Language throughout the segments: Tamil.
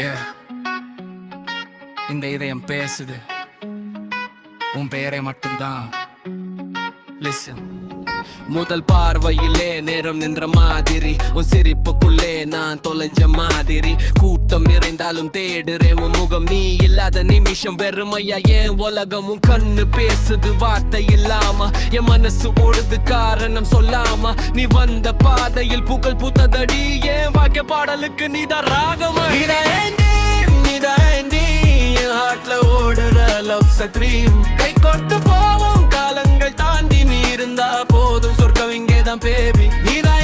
Yeah. இந்த இதயம் பேசுது, உன் பெயரை மட்டும்தான். Listen. முதல் பார்வையிலே நேரம் நின்ற மாதிரி, உன் சிரிப்புக்குள்ளே நான் தொலைஞ்ச மாதிரி. கூட்டம் நிறைந்தாலும் தேடுறேன் உன் முகம், நீ இல்லாத நிமிஷம் வெறுமையா என் உலகம். உன் கண்ணு பேசுது வார்த்தை இல்லாம, என் மனசு ஓடுது காரணம் சொல்லாம. நீ வந்த பாதையில் புகழ் பூத்ததடி, என் வாக்கிய பாடலுக்கு நீதான் ராகமா. என் ஹார்ட்ல ஓடுற லவ்ஸ் ட்ரீம், கை கொடுத்து போவோம் காலங்கள் தாண்டி. நீ இருந்தா போதும் சொர்க்கம் இங்கேதான் பேபி. நீதான்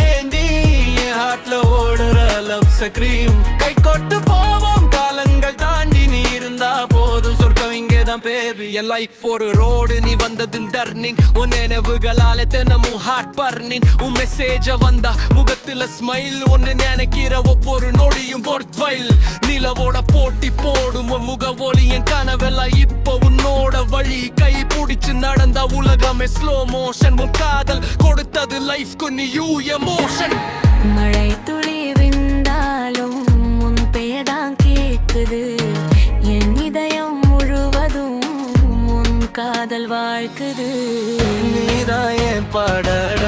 ஏண்டி என் ஹார்ட்ல ஓடுற லவ்ஸ் ட்ரீம், கை கொடுத்து போவோம் காலங்கள் தாண்டி. நீ இருந்தா போதும் சொர்க்கம் இங்கேதான் பேபி. என் லைஃப் ஒரு ரோடு, நீ வந்தது டர்னிங். உன் நினைவுகளால தினமும் ஹார்ட் பர்னிங். உன் மெசேஜ வந்தா முகத்துல ஸ்மைல், ஒன்னு நினைக்கிற ஒவ்வொரு நொடியும் பொறுத்வைல். நிலவோட போட்டி போடும் உன் முக ஒளி, என் கனவெல்லாம் இப்போ உன்னோட வழி. கை பிடிச்சு நடந்த உலகமே ஸ்லோ மோஷன். உன் காதல் கொடுத்தது லைஃப்க்கு நியூ எமோஷன். மழை துளி விழுந்தாலும் உன் பெயர்தான் கேட்குது. என் இதயம் முழுவதும் உன் காதல் வாழ்க்குது. நீதான் என் பாடல்